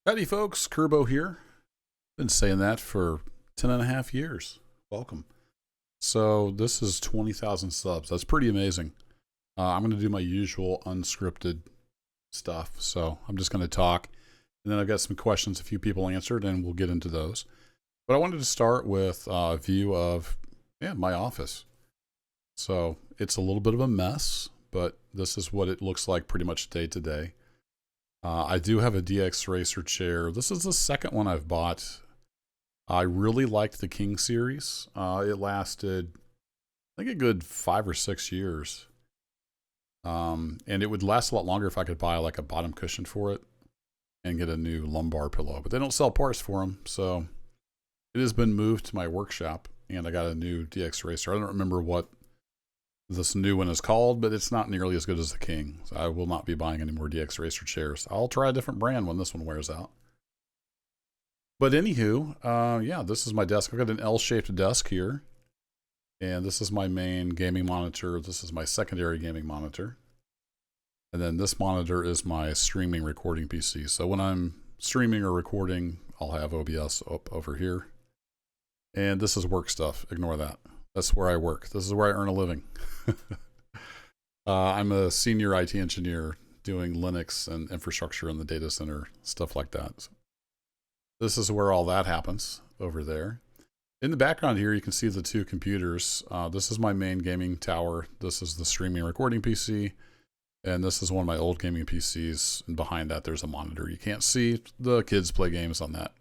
Howdy folks, Kerbo here. Been saying that for 10 and a half years. Welcome. So this is 20,000 subs. That's pretty amazing. I'm going to do my usual unscripted stuff. So I'm just going to talk. And then I've got some questions a few people answered, and we'll get into those. But I wanted to start with a view of my office. So it's a little bit of a mess, but this is what it looks like pretty much day to day. I do have a DX Racer chair. This is the second one I've bought. I really liked the King series. It lasted, I think, a good 5 or 6 years. And it would last a lot longer if I could buy like a bottom cushion for it and get a new lumbar pillow. But they don't sell parts for them, so it has been moved to my workshop, and I got a new DX Racer. I don't remember what this new one is called, but it's not nearly as good as the King. So I will not be buying any more DX Racer chairs. I'll try a different brand when this one wears out. But anywho, this is my desk. I've got an L-shaped desk here, and this is my main gaming monitor. This is my secondary gaming monitor. And then this monitor is my streaming recording PC. So when I'm streaming or recording, I'll have OBS up over here. And this is work stuff. Ignore that. That's where I work. This is where I earn a living. I'm a senior IT engineer doing Linux and infrastructure in the data center, stuff like that. So this is where all that happens over there. In the background here, you can see the two computers. This is my main gaming tower. This is the streaming recording PC. And this is one of my old gaming PCs. And behind that, there's a monitor. You can't see the kids play games on that.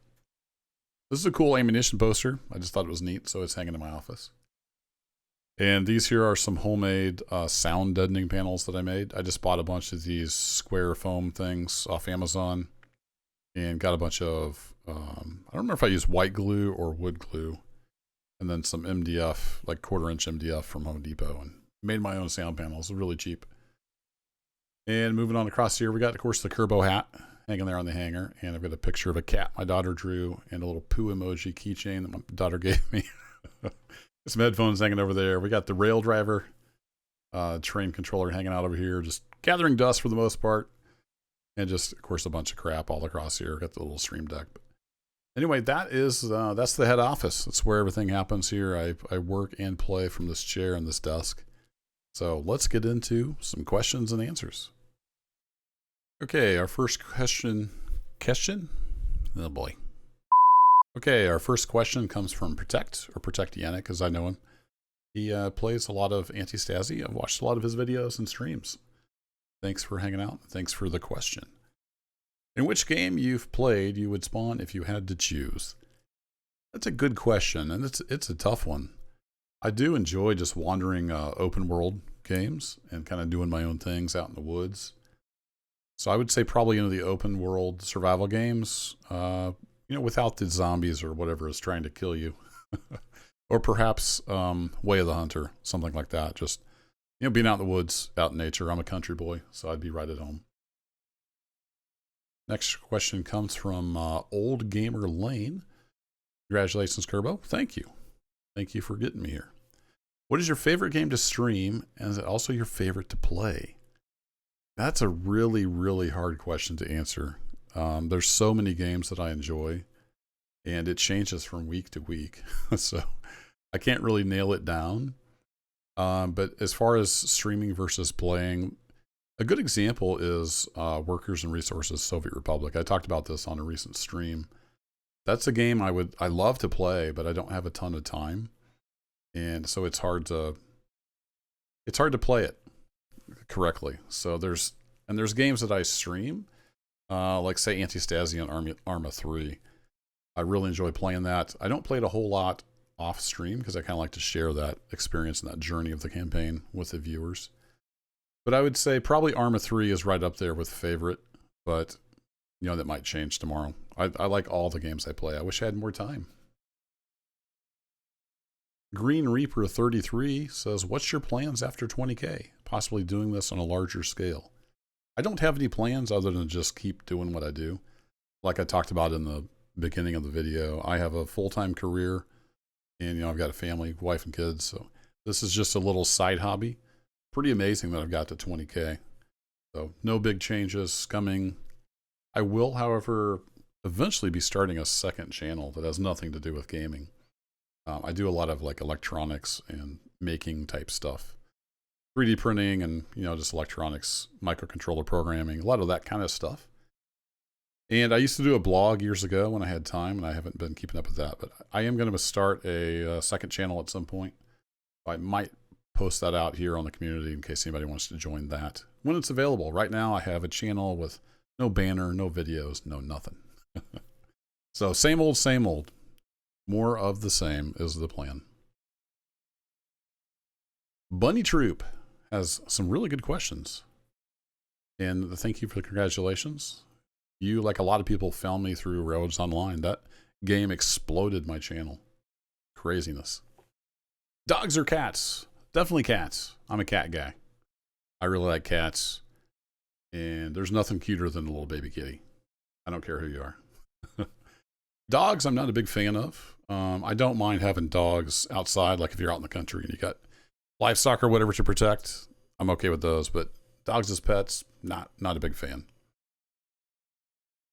This is a cool ammunition poster. I just thought it was neat, so it's hanging in my office. And these here are some homemade sound deadening panels that I made. I just bought a bunch of these square foam things off Amazon and got a bunch of, I don't remember if I used white glue or wood glue, and then some MDF, like 1/4-inch MDF from Home Depot, and made my own sound panels. Really cheap. And moving on across here, we got, of course, the Kerbo hat hanging there on the hanger, and I've got a picture of a cat my daughter drew and a little poo emoji keychain that my daughter gave me. Some headphones hanging over there. We got the rail driver train controller hanging out over here, just gathering dust for the most part. And just, of course, a bunch of crap all across here. Got the little Stream Deck. But anyway, that's the head office. That's where everything happens here. I work and play from this chair and this desk. So let's get into some questions and answers. Okay, our first question? Oh boy. Okay, our first question comes from Protect Yannick, as I know him. He plays a lot of Anti-Stasi. I've watched a lot of his videos and streams. Thanks for hanging out. Thanks for the question. In which game you've played you would spawn if you had to choose? That's a good question, and it's a tough one. I do enjoy just wandering open world games and kind of doing my own things out in the woods. So I would say probably into the open world survival games, without the zombies or whatever is trying to kill you. Or perhaps Way of the Hunter, something like that. Just, being out in the woods, out in nature. I'm a country boy, so I'd be right at home. Next question comes from Old Gamer Lane. Congratulations, Kerbo. Thank you. Thank you for getting me here. What is your favorite game to stream, and is it also your favorite to play? That's a really, really hard question to answer. There's so many games that I enjoy, and it changes from week to week. So I can't really nail it down. But as far as streaming versus playing, a good example is Workers and Resources Soviet Republic. I talked about this on a recent stream. That's a game I love to play, but I don't have a ton of time. And so it's hard to play it correctly. So there's games that I stream, like say Anti-Stasi and Arma 3. I really enjoy playing that. I don't play it a whole lot off stream because I kind of like to share that experience and that journey of the campaign with the viewers. But I would say probably Arma 3 is right up there with favorite, but that might change tomorrow. I like all the games I play. I wish I had more time. Green Reaper 33 says, what's your plans after 20K? Possibly doing this on a larger scale. I don't have any plans other than just keep doing what I do. Like I talked about in the beginning of the video, I have a full-time career and, I've got a family, wife and kids. So this is just a little side hobby. Pretty amazing that I've got to 20K. So no big changes coming. I will, however, eventually be starting a second channel that has nothing to do with gaming. I do a lot of like electronics and making type stuff, 3D printing, and just electronics, microcontroller programming, a lot of that kind of stuff. And I used to do a blog years ago when I had time, and I haven't been keeping up with that. But I am going to start a second channel at some point. I might post that out here on the community in case anybody wants to join that when it's available. Right now, I have a channel with no banner, no videos, no nothing. So same old, same old. More of the same is the plan. Bunny Troop has some really good questions. And thank you for the congratulations. You, like a lot of people, found me through Railroads Online. That game exploded my channel. Craziness. Dogs or cats? Definitely cats. I'm a cat guy. I really like cats. And there's nothing cuter than a little baby kitty. I don't care who you are. Dogs, I'm not a big fan of. I don't mind having dogs outside, like if you're out in the country and you got livestock or whatever to protect. I'm okay with those, but dogs as pets, not a big fan.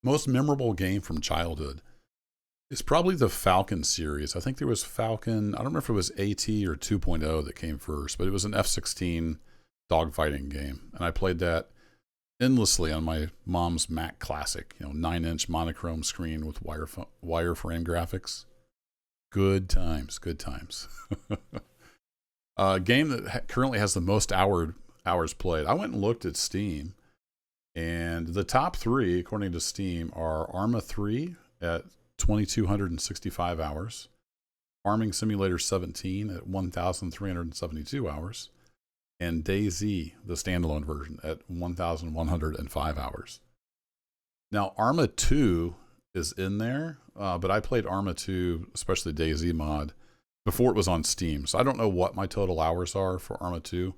Most memorable game from childhood is probably the Falcon series. I think there was Falcon, I don't remember if it was AT or 2.0 that came first, but it was an F-16 dogfighting game. And I played that endlessly on my mom's Mac Classic, 9-inch monochrome screen with wireframe graphics. Good times, good times. Game that currently has the most hours played. I went and looked at Steam, and the top 3, according to Steam, are Arma 3 at 2,265 hours, Farming Simulator 17 at 1,372 hours, and DayZ, the standalone version, at 1,105 hours. Now, Arma 2 is in there, but I played Arma 2, especially DayZ mod, before it was on Steam. So I don't know what my total hours are for Arma 2,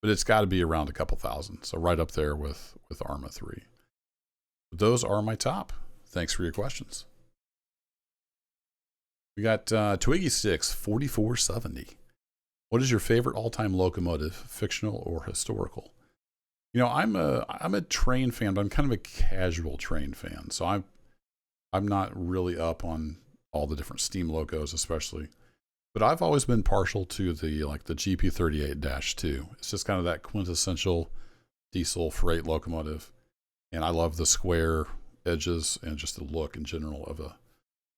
but it's got to be around a couple thousand. So right up there with Arma 3. Those are my top. Thanks for your questions. We got Twiggy Sticks 4470. What is your favorite all-time locomotive, fictional or historical? I'm a train fan, but I'm kind of a casual train fan. So I'm not really up on all the different steam locos, especially. But I've always been partial to the GP38-2. It's just kind of that quintessential diesel freight locomotive, and I love the square edges and just the look in general of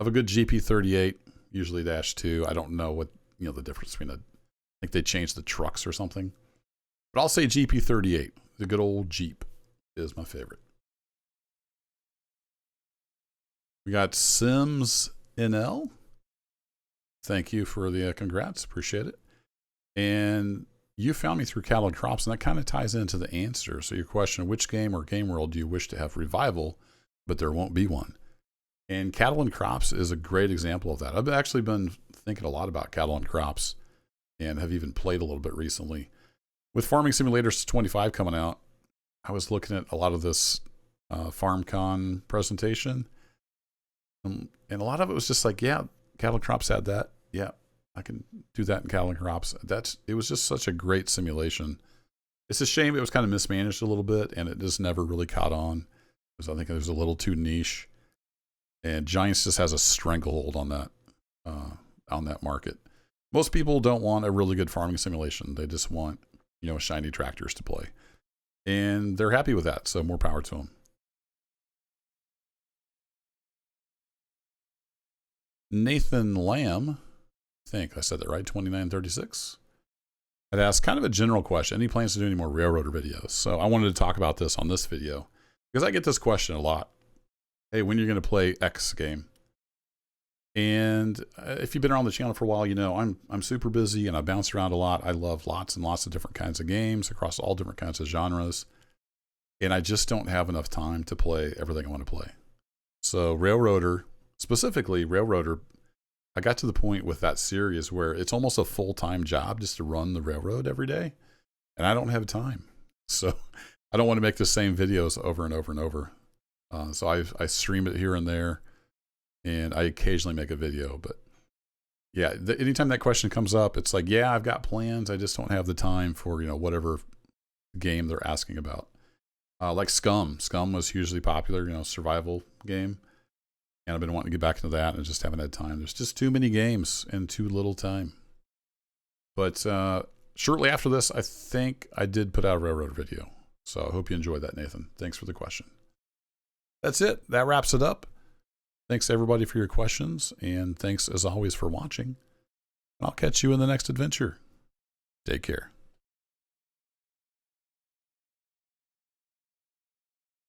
a good GP38, usually -2. I don't know what the difference between I think they changed the trucks or something, but I'll say GP38. The good old Jeep is my favorite. We got Sims NL. Thank you for the congrats. Appreciate it. And you found me through Cattle and Crops, and that kind of ties into the answer. So your question, which game or game world do you wish to have revival, but there won't be one? And Cattle and Crops is a great example of that. I've actually been thinking a lot about Cattle and Crops and have even played a little bit recently. With Farming Simulator 25 coming out, I was looking at a lot of this FarmCon presentation. And a lot of it was just like, yeah, Cattle and Crops had that. Yeah, I can do that in Cattle and Crops. It was just such a great simulation. It's a shame it was kind of mismanaged a little bit, and it just never really caught on. Because I think it was a little too niche. And Giants just has a stranglehold on that market. Most people don't want a really good farming simulation. They just want, shiny tractors to play. And they're happy with that, so more power to them. Nathan Lamb, I think I said that right, 2936. I'd ask kind of a general question. Any plans to do any more Railroader videos? So I wanted to talk about this on this video because I get this question a lot. Hey, when are you going to play X game? And if you've been around the channel for a while, I'm super busy and I bounce around a lot. I love lots and lots of different kinds of games across all different kinds of genres. And I just don't have enough time to play everything I want to play. So Railroader, specifically Railroader, I got to the point with that series where it's almost a full-time job just to run the railroad every day. And I don't have time. So I don't want to make the same videos over and over and over. So I stream it here and there. And I occasionally make a video, but yeah, anytime that question comes up, it's like, yeah, I've got plans. I just don't have the time for, whatever game they're asking about. Like Scum. Scum was hugely popular, survival game. And I've been wanting to get back into that and just haven't had time. There's just too many games and too little time. But shortly after this, I think I did put out a Railroad video. So I hope you enjoyed that, Nathan. Thanks for the question. That's it. That wraps it up. Thanks everybody for your questions. And thanks as always for watching. I'll catch you in the next adventure. Take care.